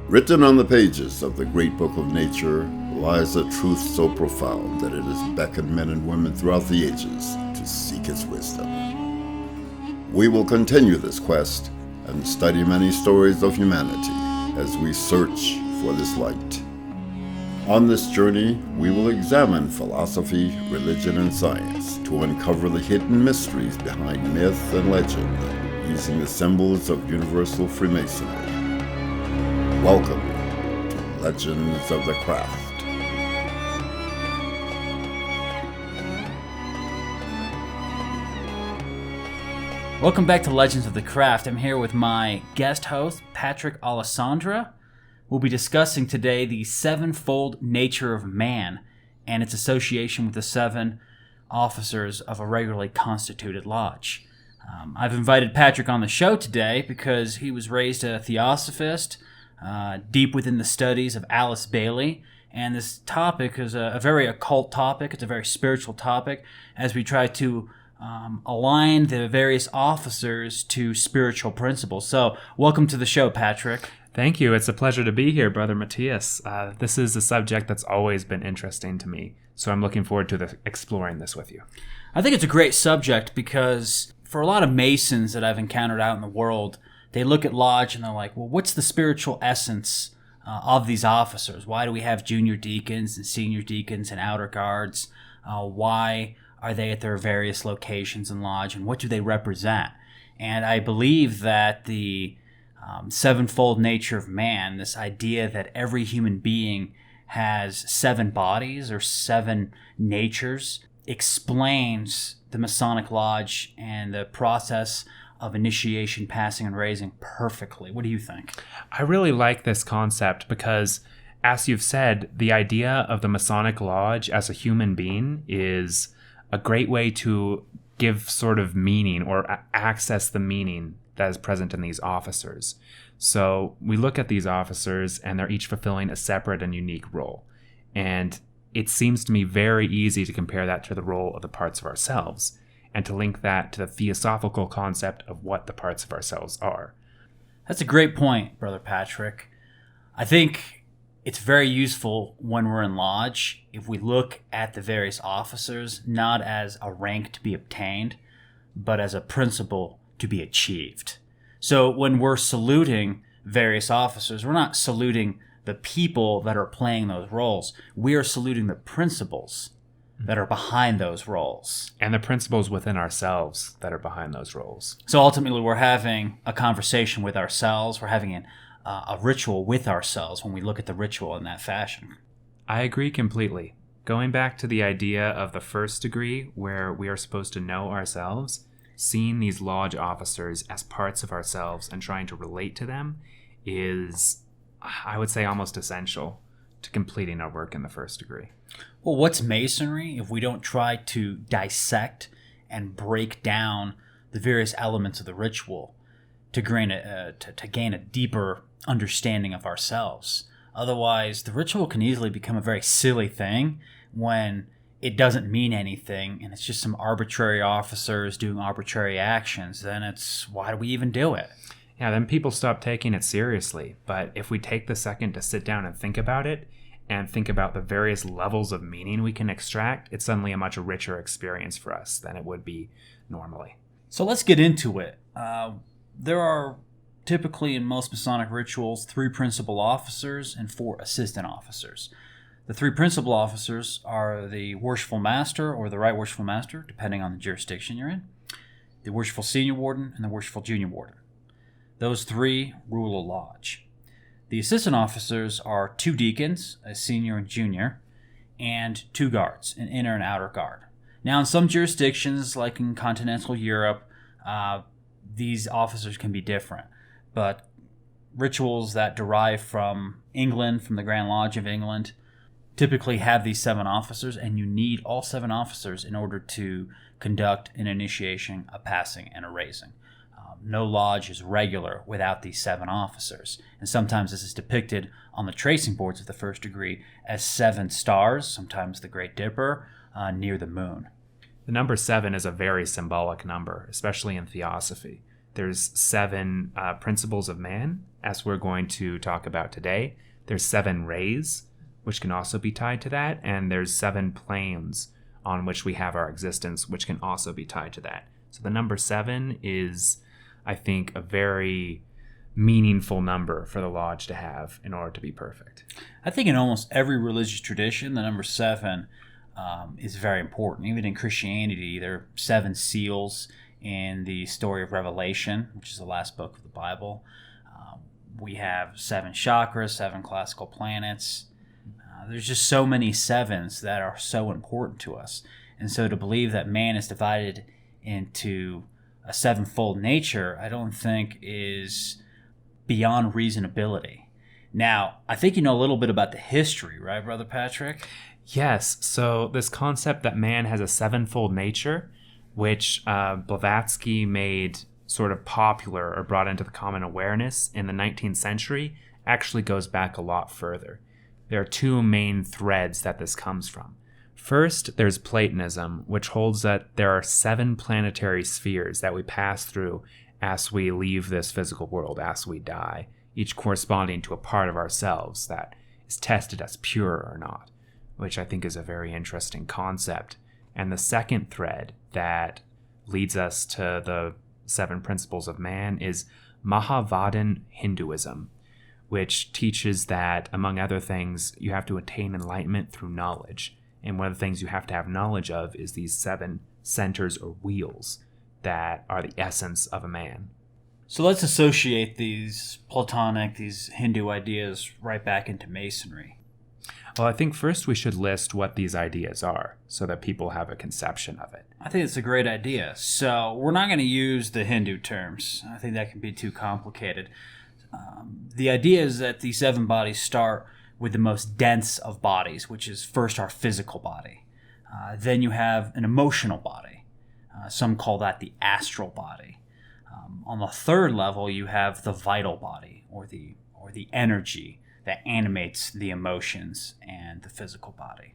Written on the pages of the great book of nature lies a truth so profound that it has beckoned men and women throughout the ages to seek its wisdom. We will continue this quest and study many stories of humanity as we search for this light. On this journey, we will examine philosophy, religion, and science to uncover the hidden mysteries behind myth and legend using the symbols of universal Freemasonry. Welcome to Legends of the Craft. Welcome back to Legends of the Craft. I'm here with my guest host, Patrick Alessandra. We'll be discussing today the sevenfold nature of man and its association with the seven officers of a regularly constituted lodge. I've invited Patrick on the show today because he was raised a theosophist, deep within the studies of Alice Bailey, and this topic is a very occult topic. It's a very spiritual topic as we try to align the various officers to spiritual principles. So, welcome to the show, Patrick. Thank you. It's a pleasure to be here, Brother Matthias. This is a subject that's always been interesting to me, so I'm looking forward to exploring this with you. I think it's a great subject because for a lot of Masons that I've encountered out in the world, they look at Lodge and they're like, well, what's the spiritual essence of these officers? Why do we have junior deacons and senior deacons and outer guards? Why are they at their various locations in Lodge, and what do they represent? And I believe that the sevenfold nature of man, this idea that every human being has seven bodies or seven natures, explains the Masonic Lodge and the process of initiation, passing, and raising perfectly. What do you think? I really like this concept because, as you've said, the idea of the Masonic Lodge as a human being is a great way to give sort of meaning or access the meaning that is present in these officers. So we look at these officers and they're each fulfilling a separate and unique role. And it seems to me very easy to compare that to the role of the parts of ourselves and to link that to the theosophical concept of what the parts of ourselves are. That's a great point, Brother Patrick. I think it's very useful when we're in Lodge if we look at the various officers not as a rank to be obtained, but as a principle to be achieved. So when we're saluting various officers, we're not saluting the people that are playing those roles. We are saluting the principles that are behind those roles. And the principles within ourselves that are behind those roles. So ultimately, we're having a conversation with ourselves. We're having a ritual with ourselves when we look at the ritual in that fashion. I agree completely. Going back to the idea of the first degree, where we are supposed to know ourselves, seeing these lodge officers as parts of ourselves and trying to relate to them is, I would say, almost essential to completing our work in the first degree. Well, what's Masonry if we don't try to dissect and break down the various elements of the ritual to gain a deeper understanding of ourselves? Otherwise, the ritual can easily become a very silly thing when it doesn't mean anything and it's just some arbitrary officers doing arbitrary actions. Then it's, why do we even do it? Yeah, then people stop taking it seriously. But if we take the second to sit down and think about it, and think about the various levels of meaning we can extract, it's suddenly a much richer experience for us than it would be normally. So let's get into it. There are typically in most Masonic rituals 3 principal officers and 4 assistant officers. The 3 principal officers are the Worshipful Master or the Right Worshipful Master, depending on the jurisdiction you're in, the Worshipful Senior Warden, and the Worshipful Junior Warden. Those 3 rule a lodge. The assistant officers are 2 deacons, a senior and junior, and 2 guards, an inner and outer guard. Now, in some jurisdictions, like in continental Europe, these officers can be different. But rituals that derive from England, from the Grand Lodge of England, typically have these 7 officers, and you need all 7 officers in order to conduct an initiation, a passing, and a raising. No lodge is regular without these 7 officers. And sometimes this is depicted on the tracing boards of the first degree as 7 stars, sometimes the Great Dipper, near the moon. The number 7 is a very symbolic number, especially in theosophy. There's 7 principles of man, as we're going to talk about today. There's 7 rays, which can also be tied to that. And there's 7 planes on which we have our existence, which can also be tied to that. So the number 7 is, I think, a very meaningful number for the Lodge to have in order to be perfect. I think in almost every religious tradition, the number 7 is very important. Even in Christianity, there are 7 seals in the story of Revelation, which is the last book of the Bible. We have 7 chakras, 7 classical planets. There's just so many 7s that are so important to us. And so to believe that man is divided into a 7-fold nature, I don't think is beyond reasonability. Now, I think you know a little bit about the history, right, Brother Patrick? Yes. So this concept that man has a 7-fold nature, which Blavatsky made sort of popular or brought into the common awareness in the 19th century, actually goes back a lot further. There are 2 main threads that this comes from. First, there's Platonism, which holds that there are 7 planetary spheres that we pass through as we leave this physical world, as we die, each corresponding to a part of ourselves that is tested as pure or not, which I think is a very interesting concept. And the second thread that leads us to the 7 principles of man is Mahavadan Hinduism, which teaches that, among other things, you have to attain enlightenment through knowledge. And one of the things you have to have knowledge of is these 7 centers or wheels that are the essence of a man. So let's associate these Platonic, these Hindu ideas right back into Masonry. Well, I think first we should list what these ideas are so that people have a conception of it. I think it's a great idea. So we're not going to use the Hindu terms. I think that can be too complicated. The idea is that the 7 bodies start with the most dense of bodies, which is first our physical body. Then you have an emotional body. Some call that the astral body. On the 3rd level, you have the vital body, or the energy that animates the emotions and the physical body.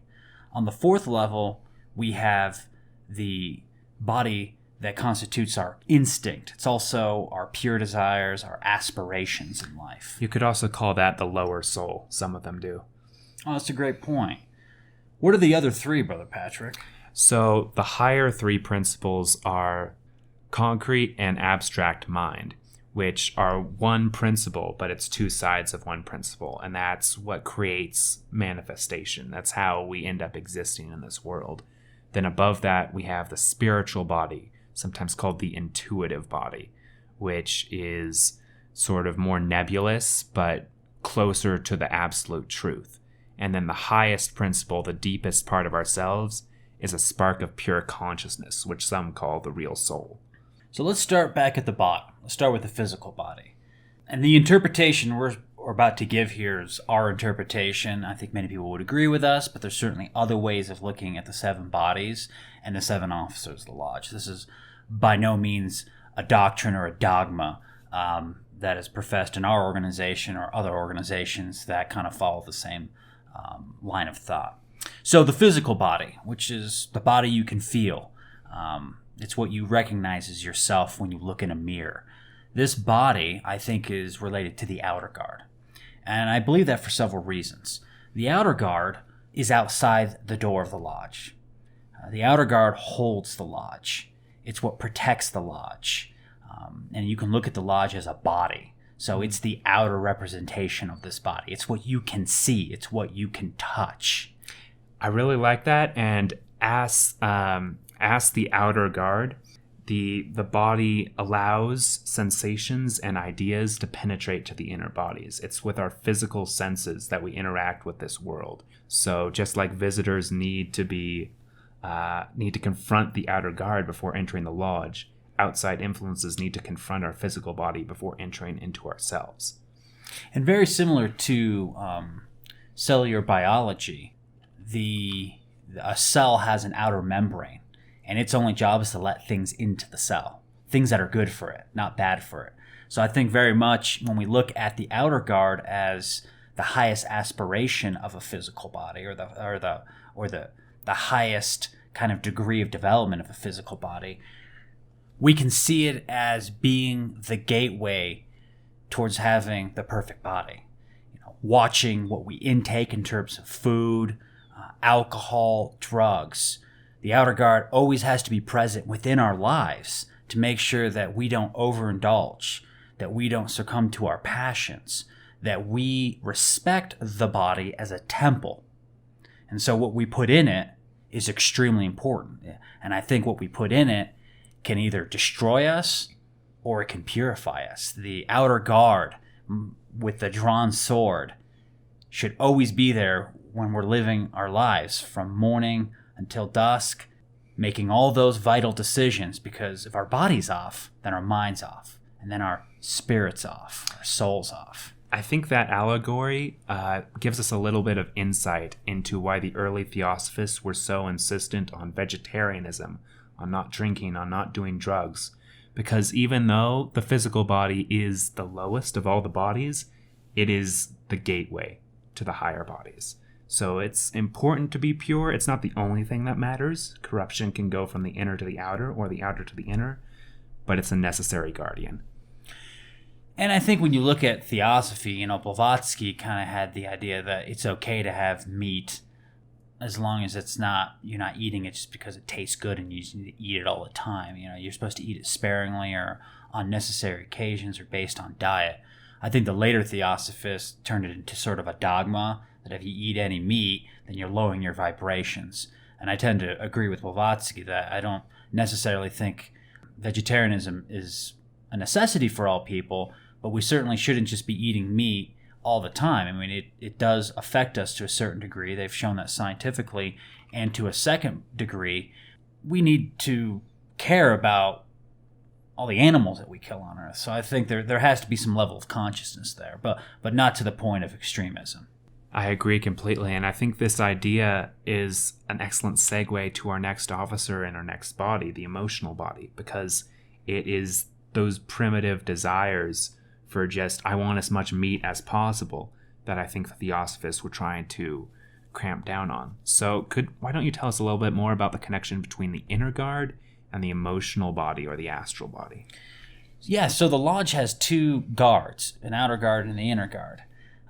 On the 4th level, we have the body that constitutes our instinct. It's also our pure desires, our aspirations in life. You could also call that the lower soul. Some of them do. Oh, that's a great point. What are the other 3, Brother Patrick? So the higher 3 principles are concrete and abstract mind, which are one principle, but it's 2 sides of one principle. And that's what creates manifestation. That's how we end up existing in this world. Then above that, we have the spiritual body, sometimes called the intuitive body, which is sort of more nebulous, but closer to the absolute truth. And then the highest principle, the deepest part of ourselves, is a spark of pure consciousness, which some call the real soul. So let's start back at the bottom. Let's start with the physical body. And the interpretation we're about to give here is our interpretation. I think many people would agree with us, but there's certainly other ways of looking at the 7 bodies and the 7 officers of the Lodge. This is by no means a doctrine or a dogma that is professed in our organization or other organizations that kind of follow the same line of thought. So the physical body, which is the body you can feel, it's what you recognize as yourself when you look in a mirror. This body, I think, is related to the outer guard. And I believe that for several reasons. The outer guard is outside the door of the Lodge. The outer guard holds the Lodge. It's what protects the Lodge. And you can look at the Lodge as a body. So it's the outer representation of this body. It's what you can see. It's what you can touch. I really like that. And as the outer guard, the body allows sensations and ideas to penetrate to the inner bodies. It's with our physical senses that we interact with this world. So just like visitors need to confront the outer guard before entering the Lodge, outside influences need to confront our physical body before entering into ourselves. And very similar to cellular biology, a cell has an outer membrane. And its only job is to let things into the cell, things that are good for it, not bad for it. So I think very much when we look at the outer guard as the highest aspiration of a physical body, or the highest kind of degree of development of a physical body, we can see it as being the gateway towards having the perfect body. Watching what we intake in terms of food, alcohol, drugs. The outer guard always has to be present within our lives to make sure that we don't overindulge, that we don't succumb to our passions, that we respect the body as a temple. And so what we put in it is extremely important. And I think what we put in it can either destroy us or it can purify us. The outer guard with the drawn sword should always be there when we're living our lives from morning until dusk, making all those vital decisions, because if our body's off, then our mind's off, and then our spirit's off, our soul's off. I think that allegory gives us a little bit of insight into why the early theosophists were so insistent on vegetarianism, on not drinking, on not doing drugs. Because even though the physical body is the lowest of all the bodies, it is the gateway to the higher bodies. So it's important to be pure. It's not the only thing that matters. Corruption can go from the inner to the outer or the outer to the inner, but it's a necessary guardian. And I think when you look at theosophy, Blavatsky kind of had the idea that it's okay to have meat as long as you're not eating it just because it tastes good and you just need to eat it all the time. You're supposed to eat it sparingly or on necessary occasions or based on diet. I think the later theosophists turned it into sort of a dogma that if you eat any meat, then you're lowering your vibrations. And I tend to agree with Blavatsky that I don't necessarily think vegetarianism is a necessity for all people, but we certainly shouldn't just be eating meat all the time. I mean, it does affect us to a certain degree. They've shown that scientifically. And to a second degree, we need to care about all the animals that we kill on Earth. So I think there has to be some level of consciousness there, but not to the point of extremism. I agree completely, and I think this idea is an excellent segue to our next officer and our next body, the emotional body, because it is those primitive desires for just, I want as much meat as possible, that I think the Theosophists were trying to cramp down on. So why don't you tell us a little bit more about the connection between the inner guard and the emotional body or the astral body? Yeah, so the lodge has two guards, an outer guard and the inner guard.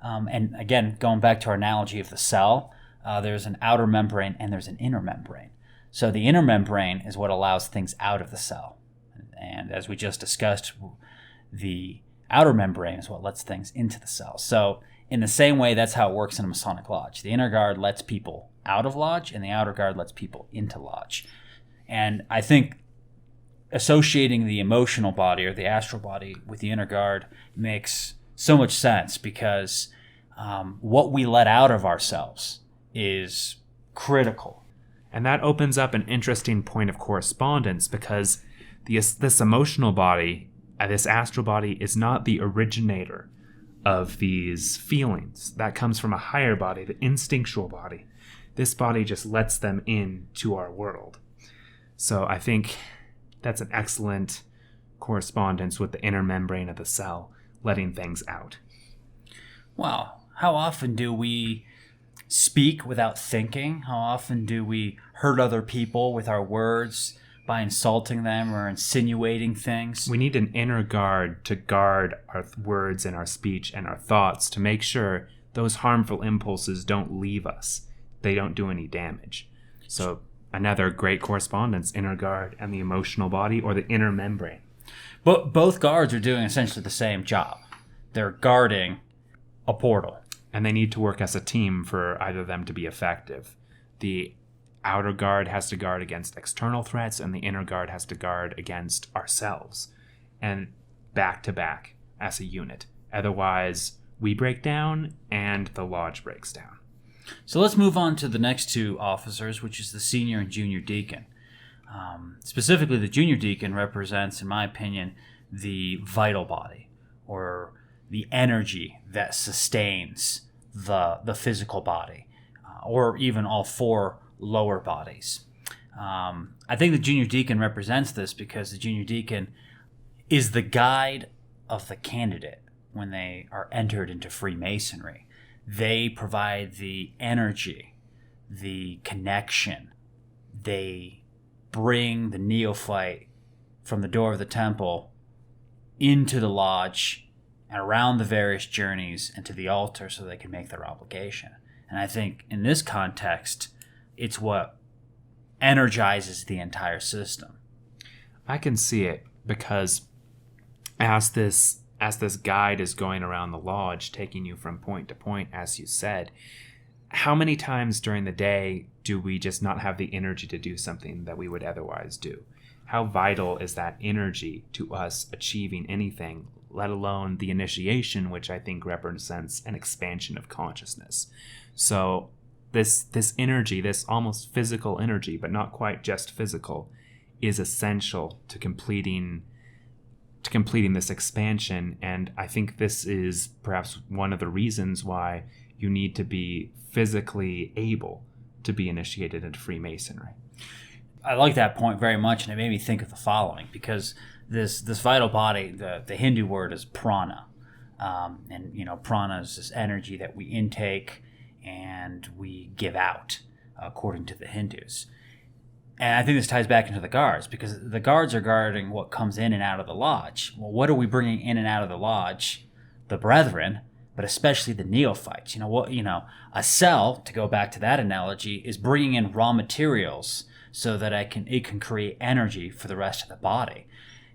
And again, going back to our analogy of the cell, there's an outer membrane and there's an inner membrane. So the inner membrane is what allows things out of the cell. And as we just discussed, the outer membrane is what lets things into the cell. So in the same way, that's how it works in a Masonic Lodge. The inner guard lets people out of lodge and the outer guard lets people into lodge. And I think associating the emotional body or the astral body with the inner guard makes so much sense, because what we let out of ourselves is critical. And that opens up an interesting point of correspondence, because this emotional body, this astral body, is not the originator of these feelings. That comes from a higher body, the instinctual body. This body just lets them into our world. So I think that's an excellent correspondence with the inner membrane of the cell, letting things out. Wow. How often do we speak without thinking? How often do we hurt other people with our words by insulting them or insinuating things? We need an inner guard to guard our words and our speech and our thoughts to make sure those harmful impulses don't leave us. They don't do any damage. So another great correspondence, inner guard and the emotional body, or the inner membrane. But both guards are doing essentially the same job. They're guarding a portal. And they need to work as a team for either of them to be effective. The outer guard has to guard against external threats, and the inner guard has to guard against ourselves. And back to back as a unit. Otherwise, we break down and the lodge breaks down. So let's move on to the next two officers, which is the senior and junior deacon. Specifically, the junior deacon represents, in my opinion, the vital body, or the energy that sustains the physical body, or even all four lower bodies. I think the junior deacon represents this because the junior deacon is the guide of the candidate when they are entered into Freemasonry. They provide the energy, the connection. They bring the neophyte from the door of the temple into the lodge and around the various journeys and to the altar so they can make their obligation. And I think in this context, it's what energizes the entire system. I can see it because as this guide is going around the lodge, taking you from point to point, as you said, how many times during the day do we just not have the energy to do something that we would otherwise do? How vital is that energy to us achieving anything, let alone the initiation, which I think represents an expansion of consciousness. So this energy, this almost physical energy, but not quite just physical, is essential to completing this expansion. And I think this is perhaps one of the reasons why you need to be physically able to be initiated into Freemasonry. I like that point very much, and it made me think of the following, because this vital body, the Hindu word is prana. And, prana is this energy that we intake and we give out, according to the Hindus. And I think this ties back into the guards, because the guards are guarding what comes in and out of the lodge. Well, what are we bringing in and out of the lodge? The brethren, but especially the neophytes. A cell, to go back to that analogy, is bringing in raw materials so that it can create energy for the rest of the body.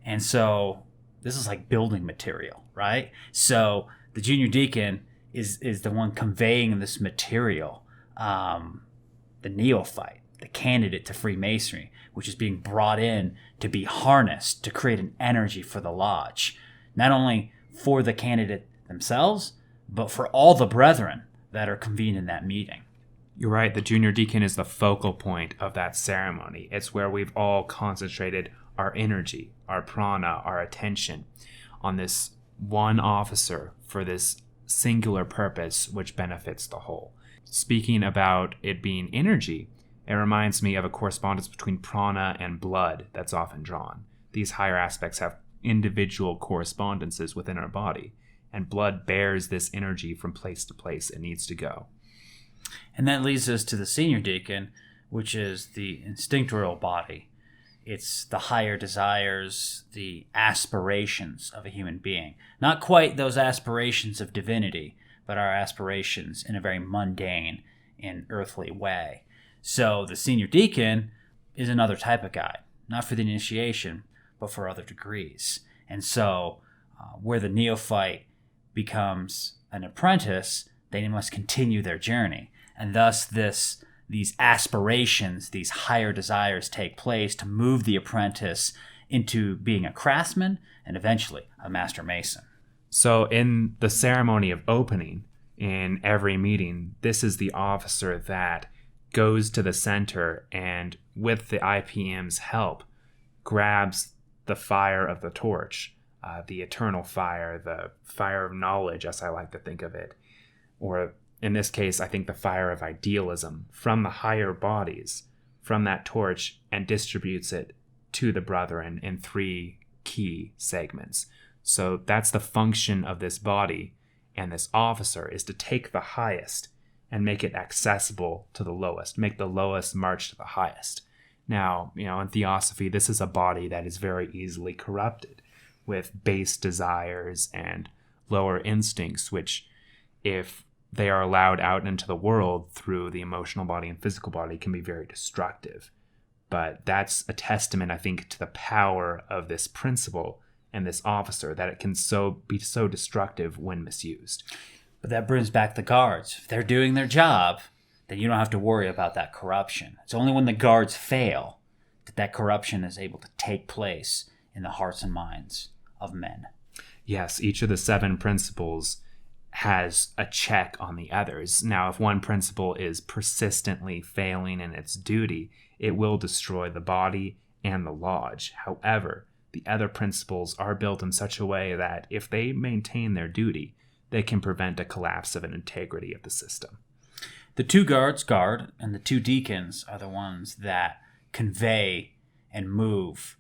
And so this is like building material, right? So the junior deacon is the one conveying this material, the neophyte, the candidate to Freemasonry, which is being brought in to be harnessed to create an energy for the lodge, not only for the candidate themselves, but for all the brethren that are convened in that meeting. You're right. The junior deacon is the focal point of that ceremony. It's where we've all concentrated our energy, our prana, our attention on this one officer for this singular purpose which benefits the whole. Speaking about it being energy, it reminds me of a correspondence between prana and blood that's often drawn. These higher aspects have individual correspondences within our body, and blood bears this energy from place to place it needs to go. And that leads us to the senior deacon, which is the instinctual body. It's the higher desires, the aspirations of a human being. Not quite those aspirations of divinity, but our aspirations in a very mundane and earthly way. So the senior deacon is another type of guide, not for the initiation, but for other degrees. And so where the neophyte becomes an apprentice, they must continue their journey. And thus these aspirations, these higher desires take place to move the apprentice into being a craftsman and eventually a master mason. So in the ceremony of opening, in every meeting, this is the officer that goes to the center and, with the IPM's help, grabs the fire of the torch, the eternal fire, the fire of knowledge, as I like to think of it, or in this case, I think the fire of idealism from the higher bodies, from that torch, and distributes it to the brethren in 3 key segments. So that's the function of this body, and this officer is to take the highest and make it accessible to the lowest, make the lowest march to the highest. Now, in theosophy, this is a body that is very easily corrupted with base desires and lower instincts, which, if they are allowed out into the world through the emotional body and physical body, can be very destructive. But that's a testament, I think, to the power of this principle and this officer, that it can be so destructive when misused. But that brings back the guards. If they're doing their job, then you don't have to worry about that corruption. It's only when the guards fail that corruption is able to take place in the hearts and minds of men. Yes, each of the 7 principles has a check on the others. Now, if one principle is persistently failing in its duty, it will destroy the body and the lodge. However, the other principles are built in such a way that if they maintain their duty, they can prevent a collapse of an integrity of the system. The 2 guards guard, and the 2 deacons are the ones that convey and move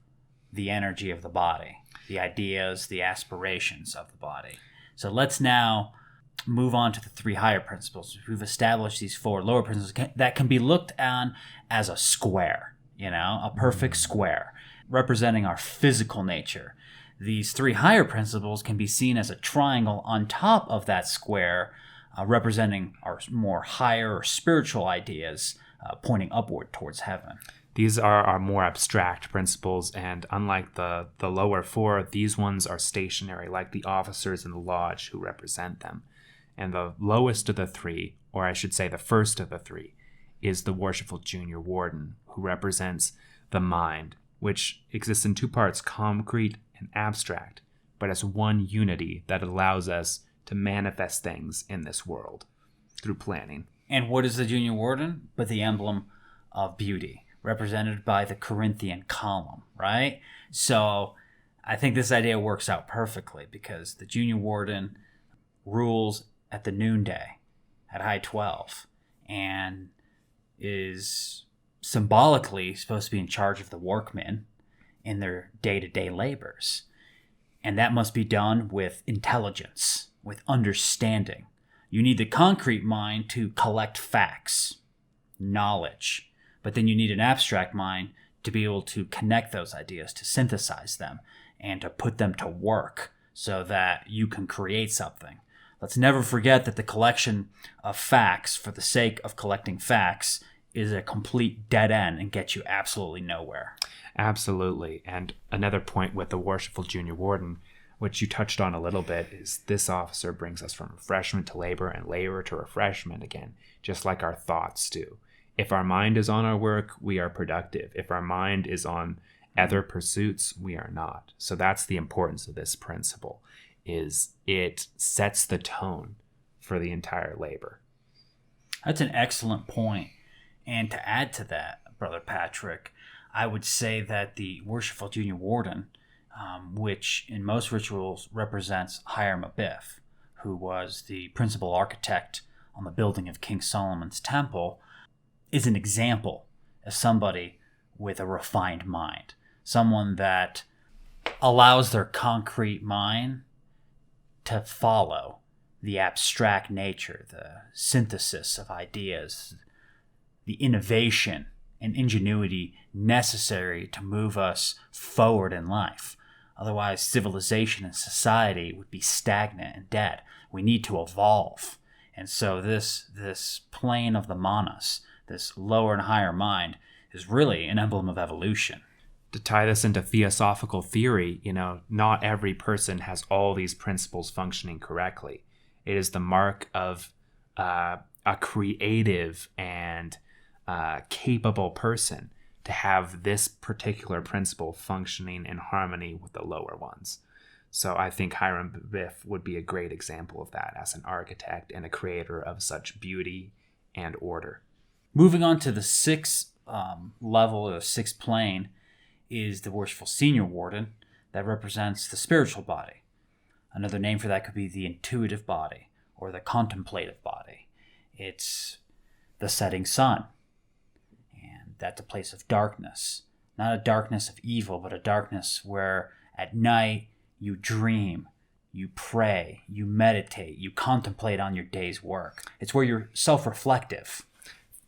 the energy of the body, the ideas, the aspirations of the body. So let's now move on to the 3 higher principles. We've established these 4 lower principles that can be looked on as a square, a perfect square. representing our physical nature. These 3 higher principles can be seen as a triangle on top of that square, representing our more higher or spiritual ideas, pointing upward towards heaven. These are our more abstract principles, and unlike the lower 4, these ones are stationary, like the officers in the lodge who represent them. And the lowest of the 3, or I should say the first of the 3, is the worshipful junior warden, who represents the mind, which exists in 2 parts, concrete and abstract, but as one unity that allows us to manifest things in this world through planning. And what is the junior warden but the emblem of beauty, represented by the Corinthian column, right? So I think this idea works out perfectly, because the junior warden rules at the noonday at high 12 and is symbolically supposed to be in charge of the workmen in their day-to-day labors. And that must be done with intelligence, with understanding. You need the concrete mind to collect facts, knowledge, but then you need an abstract mind to be able to connect those ideas, to synthesize them, and to put them to work so that you can create something. Let's never forget that the collection of facts for the sake of collecting facts is a complete dead end and gets you absolutely nowhere. Absolutely. And another point with the worshipful junior warden, which you touched on a little bit, is this officer brings us from refreshment to labor and labor to refreshment again, just like our thoughts do. If our mind is on our work, we are productive. If our mind is on other pursuits, we are not. So that's the importance of this principle, is it sets the tone for the entire labor. That's an excellent point. And to add to that, Brother Patrick, I would say that the worshipful junior warden, which in most rituals represents Hiram Abiff, who was the principal architect on the building of King Solomon's temple, is an example of somebody with a refined mind, someone that allows their concrete mind to follow the abstract nature, the synthesis of ideas, the innovation and ingenuity necessary to move us forward in life. Otherwise, civilization and society would be stagnant and dead. We need to evolve. And so this plane of the manas, this lower and higher mind, is really an emblem of evolution. To tie this into theosophical theory, not every person has all these principles functioning correctly. It is the mark of a creative and capable person to have this particular principle functioning in harmony with the lower ones. So I think Hiram Abiff would be a great example of that as an architect and a creator of such beauty and order. Moving on to the 6th level, or 6th plane, is the worshipful senior warden that represents the spiritual body. Another name for that could be the intuitive body or the contemplative body. It's the setting sun. And that's a place of darkness. Not a darkness of evil, but a darkness where at night you dream, you pray, you meditate, you contemplate on your day's work. It's where you're self-reflective.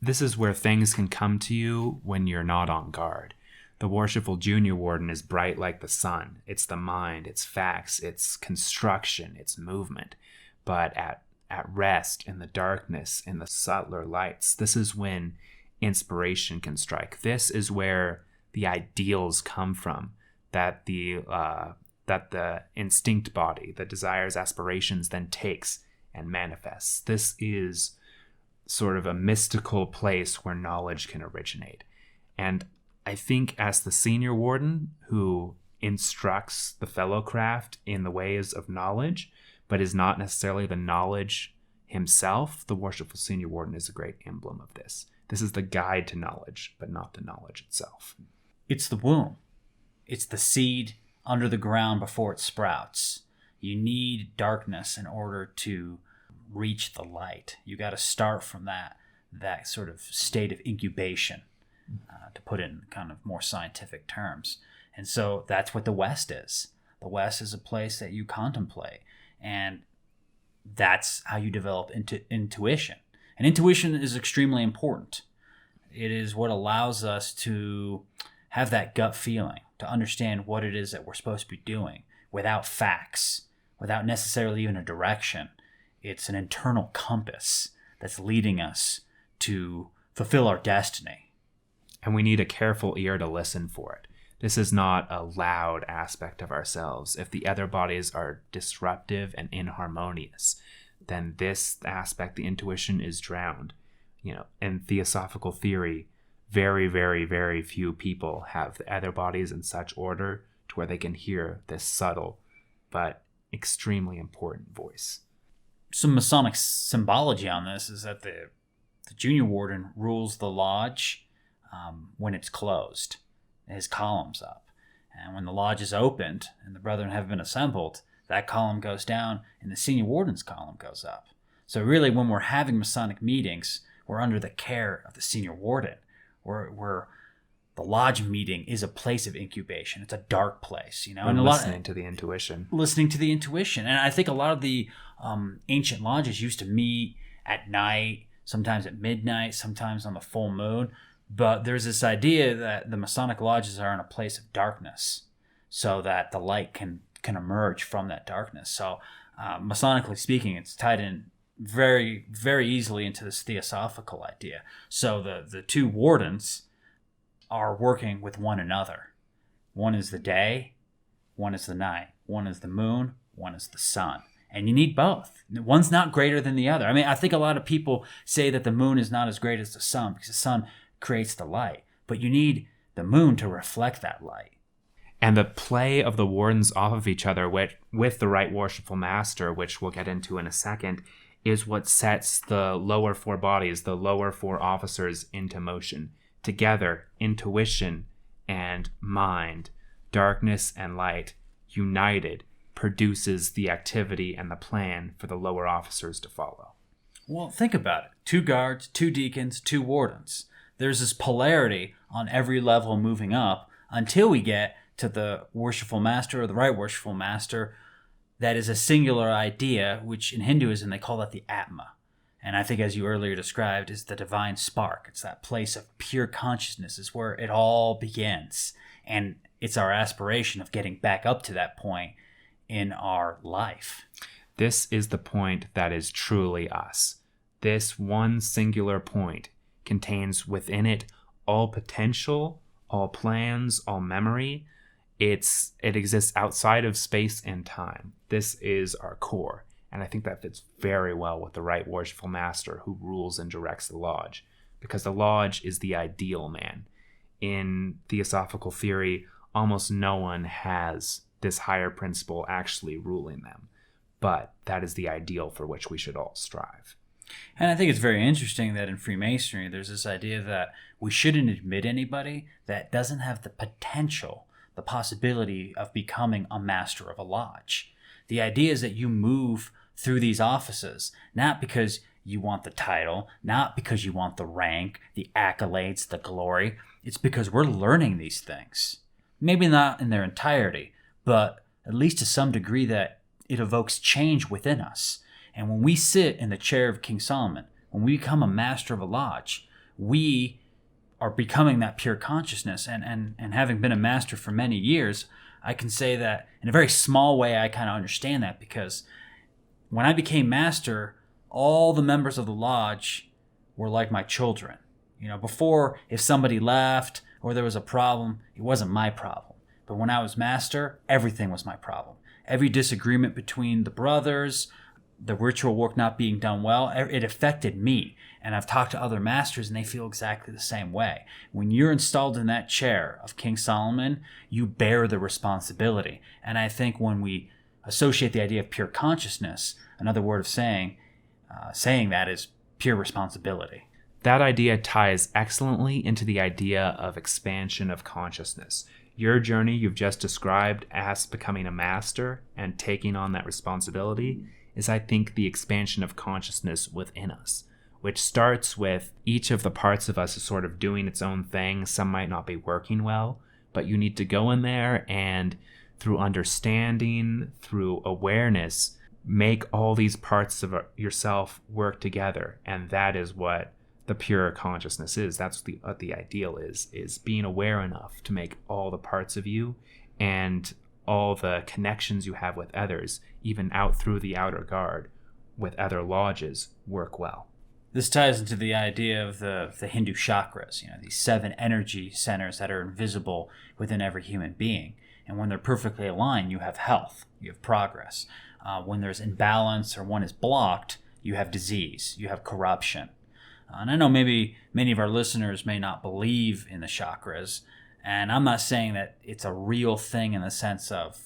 This is where things can come to you when you're not on guard. The worshipful junior warden is bright like the sun. It's the mind, it's facts, it's construction, it's movement. But at rest, in the darkness, in the subtler lights, this is when inspiration can strike. This is where the ideals come from, that the instinct body, the desires, aspirations, then takes and manifests. This is sort of a mystical place where knowledge can originate. And I think as the senior warden who instructs the fellow craft in the ways of knowledge, but is not necessarily the knowledge himself, the worshipful senior warden is a great emblem of this. This is the guide to knowledge, but not the knowledge itself. It's the womb. It's the seed under the ground before it sprouts. You need darkness in order to reach the light. You got to start from that sort of state of incubation, to put it in kind of more scientific terms. And so that's what the West is. The West is a place that you contemplate, and that's how you develop intuition. And intuition is extremely important. It is what allows us to have that gut feeling, to understand what it is that we're supposed to be doing without facts, without necessarily even a direction. It's an internal compass that's leading us to fulfill our destiny. And we need a careful ear to listen for it. This is not a loud aspect of ourselves. If the other bodies are disruptive and inharmonious, then this aspect, the intuition, is drowned. In theosophical theory, very, very, very few people have the other bodies in such order to where they can hear this subtle but extremely important voice. Some Masonic symbology on this is that the junior warden rules the lodge when it's closed. His column's up. And when the lodge is opened and the brethren have been assembled, that column goes down and the senior warden's column goes up. So really, when we're having Masonic meetings, we're under the care of the senior warden. We're the lodge meeting is a place of incubation. It's a dark place, And listening to the intuition. Listening to the intuition. And I think a lot of the ancient lodges used to meet at night, sometimes at midnight, sometimes on the full moon. But there's this idea that the Masonic lodges are in a place of darkness so that the light can emerge from that darkness. So Masonically speaking, it's tied in very, very easily into this theosophical idea. So the two wardens are working with one another. One is the day, one is the night. One is the moon, one is the sun. And you need both. One's not greater than the other. I mean, I think a lot of people say that the moon is not as great as the sun because the sun creates the light. But you need the moon to reflect that light. And the play of the wardens off of each other with the right worshipful master, which we'll get into in a second, is what sets the lower four bodies, the lower four officers, into motion. Together, intuition and mind, darkness and light, united, produces the activity and the plan for the lower officers to follow. Well, think about it. 2 guards, 2 deacons, 2 wardens. There's this polarity on every level moving up until we get to the worshipful master or the right worshipful master. That is a singular idea, which in Hinduism they call that the Atma. And I think, as you earlier described, is the divine spark. It's that place of pure consciousness. It's where it all begins. And it's our aspiration of getting back up to that point in our life. This is the point that is truly us. This one singular point contains within it all potential, all plans, all memory. It exists outside of space and time. This is our core. And I think that fits very well with the right worshipful master who rules and directs the lodge, because the lodge is the ideal man. In theosophical theory, almost no one has this higher principle actually ruling them, but that is the ideal for which we should all strive. And I think it's very interesting that in Freemasonry, there's this idea that we shouldn't admit anybody that doesn't have the potential, the possibility of becoming a master of a lodge. The idea is that you move through these offices, not because you want the title, not because you want the rank, the accolades, the glory. It's because we're learning these things. Maybe not in their entirety, but at least to some degree that it evokes change within us. And when we sit in the chair of King Solomon, when we become a master of a lodge, we are becoming that pure consciousness. And having been a master for many years, I can say that in a very small way, I kind of understand that, because when I became master, all the members of the lodge were like my children. Before, if somebody left or there was a problem, it wasn't my problem. But when I was master, everything was my problem. Every disagreement between the brothers, the ritual work not being done well, it affected me. And I've talked to other masters and they feel exactly the same way. When you're installed in that chair of King Solomon, you bear the responsibility. And I think when we associate the idea of pure consciousness, another word of saying that is pure responsibility. That idea ties excellently into the idea of expansion of consciousness. Your journey you've just described as becoming a master and taking on that responsibility is, I think, the expansion of consciousness within us, which starts with each of the parts of us is sort of doing its own thing. Some might not be working well, but you need to go in there and, through understanding, through awareness, make all these parts of yourself work together. And that is what the pure consciousness is. That's what the ideal is being aware enough to make all the parts of you and all the connections you have with others, even out through the outer guard with other lodges, work well. This ties into the idea of the Hindu chakras, these 7 energy centers that are invisible within every human being. And when they're perfectly aligned, you have health, you have progress. When there's imbalance or one is blocked, you have disease, you have corruption. And I know maybe many of our listeners may not believe in the chakras, and I'm not saying that it's a real thing in the sense of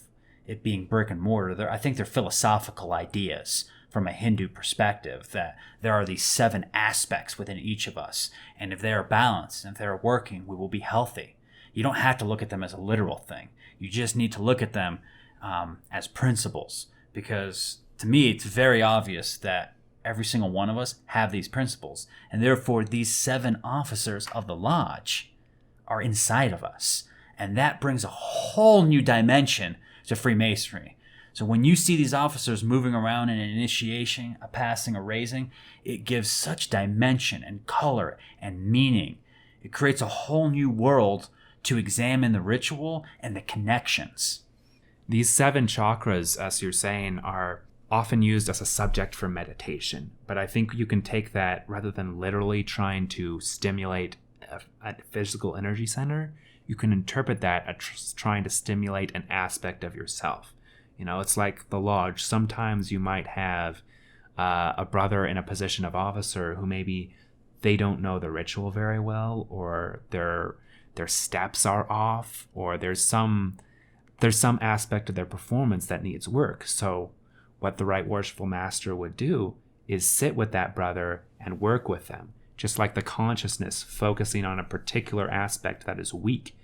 it being brick and mortar. I think they're philosophical ideas from a Hindu perspective, that there are these 7 aspects within each of us, and if they are balanced and if they're working, we will be healthy. You don't have to look at them as a literal thing. You just need to look at them as principles, because to me it's very obvious that every single one of us have these principles, and therefore these 7 officers of the lodge are inside of us, and that brings a whole new dimension to Freemasonry. So when you see these officers moving around in an initiation, a passing, a raising, it gives such dimension and color and meaning. It creates a whole new world to examine the ritual and the connections. These 7 chakras, as you're saying, are often used as a subject for meditation. But I think you can take that, rather than literally trying to stimulate a physical energy center, you can interpret that as trying to stimulate an aspect of yourself. It's like the lodge. Sometimes you might have a brother in a position of officer who maybe they don't know the ritual very well, or their steps are off, or there's some aspect of their performance that needs work. So what the right worshipful master would do is sit with that brother and work with them, just like the consciousness focusing on a particular aspect that is weak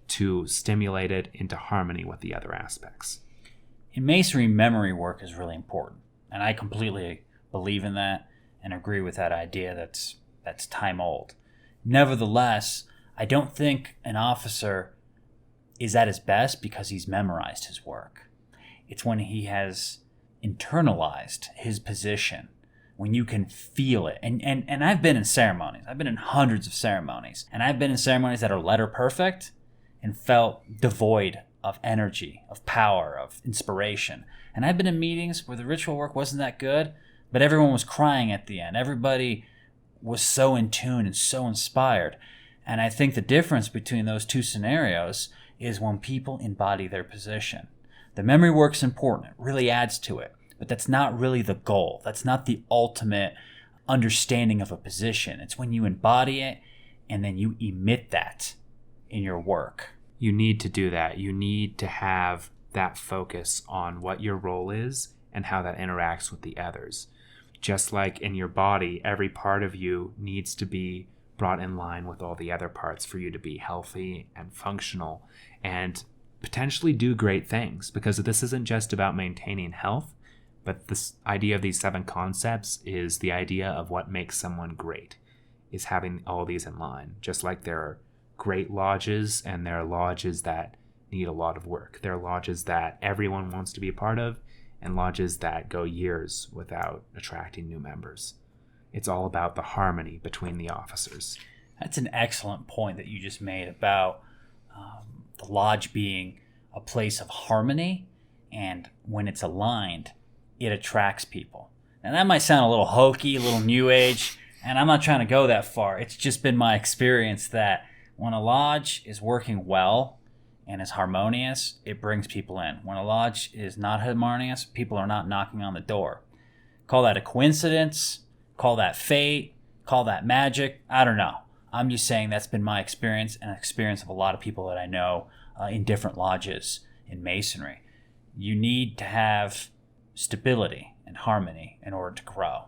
to stimulate it into harmony with the other aspects. In Masonry, memory work is really important, and I completely believe in that and agree with that idea that's time old. Nevertheless, I don't think an officer is at his best because he's memorized his work. It's when he has internalized his position, when you can feel it. And I've been in ceremonies. I've been in hundreds of ceremonies, and I've been in ceremonies that are letter perfect and felt devoid of energy, of power, of inspiration. And I've been in meetings where the ritual work wasn't that good, but everyone was crying at the end. Everybody was so in tune and so inspired. And I think the difference between those 2 scenarios is when people embody their position. The memory work's important. It really adds to it. But that's not really the goal. That's not the ultimate understanding of a position. It's when you embody it and then you emit that in your work. You need to do that. You need to have that focus on what your role is and how that interacts with the others. Just like in your body, every part of you needs to be brought in line with all the other parts for you to be healthy and functional and potentially do great things, because this isn't just about maintaining health, but this idea of these 7 concepts is the idea of what makes someone great, is having all these in line. Just like there are great lodges and there are lodges that need a lot of work. There are lodges that everyone wants to be a part of and lodges that go years without attracting new members. It's all about the harmony between the officers. That's an excellent point that you just made about the lodge being a place of harmony, and when it's aligned, it attracts people. Now that might sound a little hokey, a little new age, and I'm not trying to go that far. It's just been my experience that when a lodge is working well and is harmonious, it brings people in. When a lodge is not harmonious, people are not knocking on the door. Call that a coincidence, call that fate, call that magic, I don't know. I'm just saying that's been my experience and experience of a lot of people that I know in different lodges in Masonry. You need to have stability and harmony in order to grow.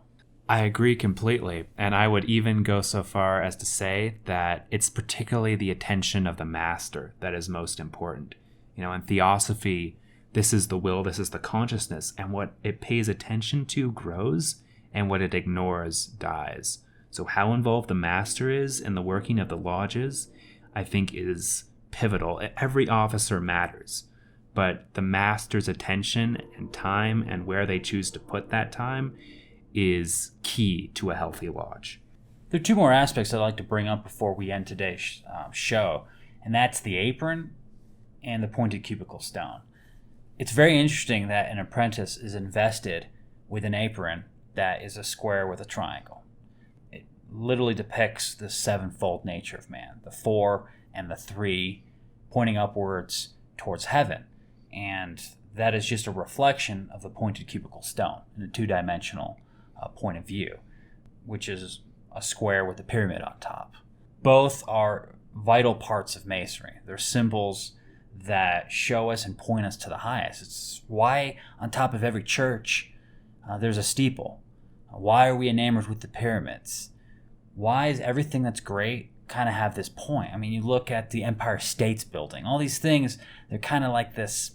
I agree completely, and I would even go so far as to say that it's particularly the attention of the master that is most important. In theosophy, this is the will, this is the consciousness, and what it pays attention to grows, and what it ignores dies. So how involved the master is in the working of the lodges, I think is pivotal. Every officer matters, but the master's attention and time and where they choose to put that time is key to a healthy lodge. There are two more aspects I'd like to bring up before we end today's show, and that's the apron and the pointed cubicle stone. It's very interesting that an apprentice is invested with an apron that is a square with a triangle. It literally depicts the sevenfold nature of man, the 4 and the 3 pointing upwards towards heaven. And that is just a reflection of the pointed cubicle stone in a two-dimensional point of view, which is a square with a pyramid on top. Both are vital parts of Masonry. They're symbols that show us and point us to the highest. It's why on top of every church there's a steeple. Why are we enamored with the pyramids? Why is everything that's great kind of have this point? I mean, you look at the Empire State's building. All these things, they're kind of like this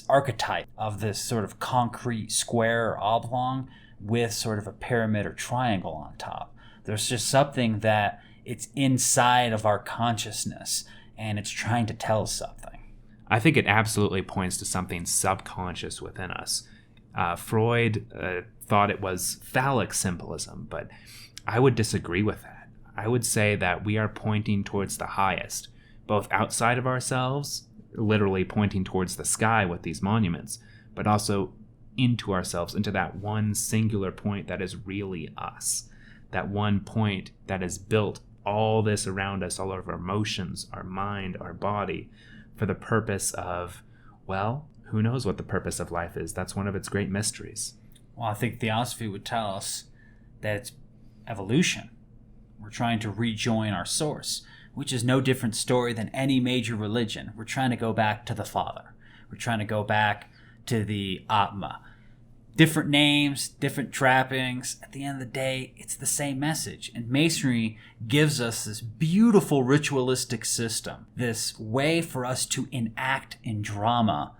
archetype of this sort of concrete square or oblong with sort of a pyramid or triangle on top. There's just something that it's inside of our consciousness and it's trying to tell us something. I think it absolutely points to something subconscious within us. Freud thought it was phallic symbolism, but I would disagree with that. I would say that we are pointing towards the highest, both outside of ourselves, literally pointing towards the sky with these monuments, but also into ourselves, into that one singular point that is really us. That one point that has built all this around us, all of our emotions, our mind, our body, for the purpose of, well, who knows what the purpose of life is? That's one of its great mysteries. Well, I think Theosophy would tell us that it's evolution. We're trying to rejoin our source, which is no different story than any major religion. We're trying to go back to the Father. We're trying to go back to the Atma. Different names, different trappings. At the end of the day, it's the same message. And Masonry gives us this beautiful ritualistic system, this way for us to enact in drama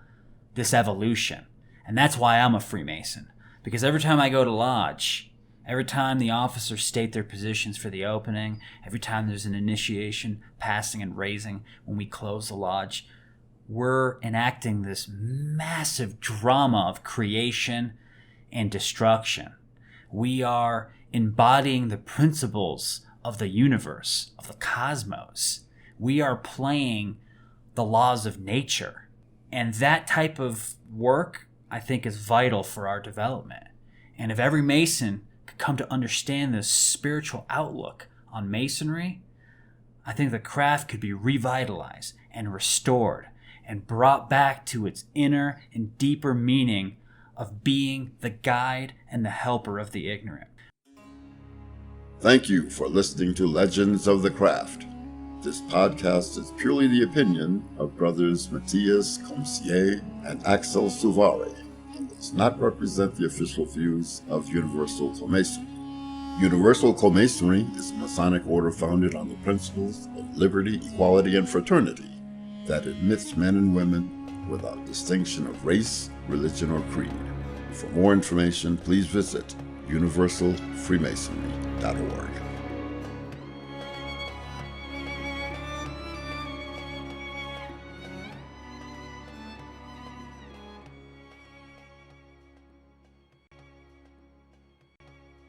this evolution. And that's why I'm a Freemason. Because every time I go to lodge, every time the officers state their positions for the opening, every time there's an initiation, passing and raising, when we close the lodge, we're enacting this massive drama of creation and destruction. We are embodying the principles of the universe, of the cosmos. We are playing the laws of nature. And that type of work, I think, is vital for our development. And if every Mason could come to understand this spiritual outlook on Masonry, I think the craft could be revitalized and restored and brought back to its inner and deeper meaning of being the guide and the helper of the ignorant. Thank you for listening to Legends of the Craft. This podcast is purely the opinion of brothers Matthias Comsier and Axel Suvari and does not represent the official views of Universal Co-Masonry. Universal Co-Masonry is a Masonic order founded on the principles of liberty, equality, and fraternity that admits men and women without distinction of race, religion, or creed. For more information, please visit universalfreemasonry.org.